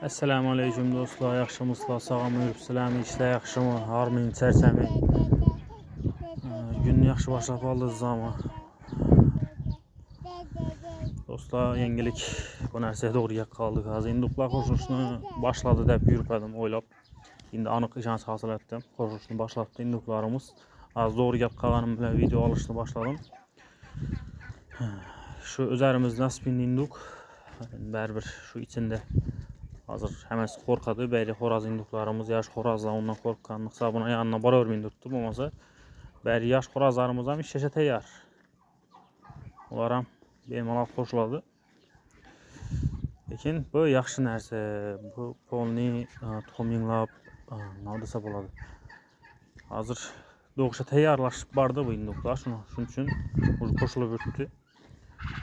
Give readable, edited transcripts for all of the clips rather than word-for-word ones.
Assalamu alaykum do'stlar, yaxshimisizlar? Sog'mi yuribsizlarmi? Ishlar yaxshimi? Harming, charchaming. Günni yaxshi boshlab oldingiz ama. Do'stlar, yangilik bu narsa to'g'riga qoldik. Hozir induqlar qo'shilishni boshladi deb yuribdim o'ylab. Endi aniq ishonch hosil etdim. Qo'shilishni boshlabdi induqlarimiz. Hozir to'g'riga qolganim bilan video olishni boshladim. Şu üzerimizde nasibin induk. Baribir şu içinde hazır hemen korkadı. Belli xoraz induklarımız yaş xorazlar ondan korkkanlık sabuna yanına baravermeyin tuttu. Olmasa belli yaş xorazlarımız ham işe tayyor. Ular ham bemalol qo'shiladi. Lekin bu yaxshi narsa. Bu polni tuxumlab nima desa bo'ladi. Hozir doğuşa tayyorlashib bordi bu induklar. Shuning uchun qo'shilib o'tdi.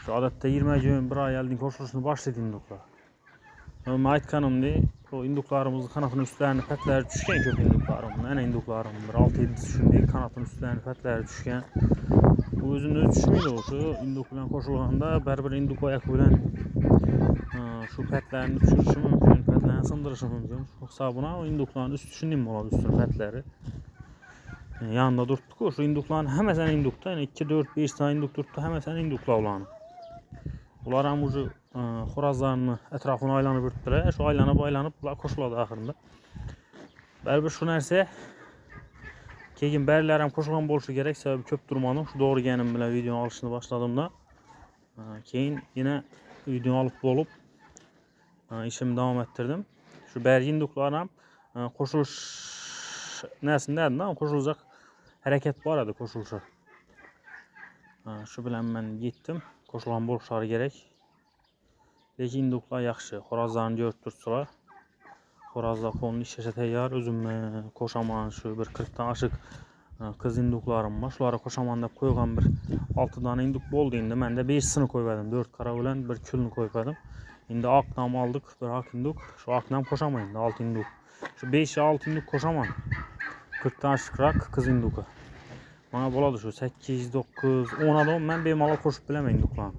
Şu odatda 20 gün bir ay oldin qo'shilishni boshlaydi induklar. Men aytganimdek, bu induklarımızın kanatının üstlerine petler düşken köp induklarım. Ana induklarım bir 6-7 shunday kanatının üstlerine petler düşken. Bu o'zini tushmaydi o'sha induk bilan qo'shilganda baribir induk oyoq bilan shu petlarni tushirishi mumkin, petlarni sindirishi mumkin. Shu hisobına o induklarning usti shunday bo'ladi, ustun petlari. Yanında durttu şu indukların hammasini indukda, yani 2, 4, 5 tane induk durttu, hammasini induklar ularni. Ular ham o'sha xorazlarni etrafına aylanib yuribdilar. Şu aylanib ular qo'shiladi oxirida. Baribir shu narsa keyin barilar ham qo'shilgan bo'lishi kerak, sababi ko'p turmadim. Shu to'g'riganim bilan video olishni boshladimda. Keyin yana video olib bo'lib ishimni davom ettirdim. Shu bari induklar ham qo'shilish narsalardan qo'shilajak harakat bor edi, qo'shilishi. Shu bilan men yetdim. Qo'shilgan bo'lishlari kerak. Lekin induklar yaxshi. Xorazlarni ko'rib turibsizlar. Xorazlar polni ishlasha tayyor. O'zimni qo'shaman shu bir 40 dan oshiq qiz induklarim bor. Shularga qo'shaman deb qo'ygan bir 6 dona induk bo'ldi endi. Menda 5sini qo'ydim. 4 qara bilan bir kulni qo'ydim. Endi oqdan oldik, bir oq induk. Shu oqdan qo'shaman endi 6 induk. Shu 5-6 induk qo'shaman. 40 dan oshiqroq qiz induka. Mana bo'ladi shu 8, 9, 10 adam men bemalol qo'shib bilaman induklarni.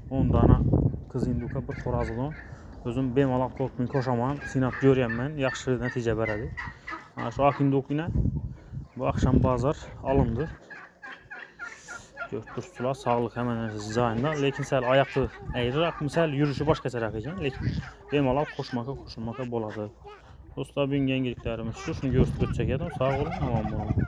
10 dona qiz induka bir xorazdan o'zim bemalol qo'shaman, sinab ko'ryapman, yaxshi natija beradi. Mana shu oq indukni bu akşam bozor alındı. Ko'rib turibsizlar, sog'liq hamma narsasi joyida, lekin sal oyoqni ayriroq, misal yurishi boshqacharoq ekan, lekin bemalol qo'shmaka bo'ladi. Do'stlar, bugungi yangiliklarimiz shu. Shuni ko'rsatib o'tsak edim. Sog' bo'ling, omon bo'ling.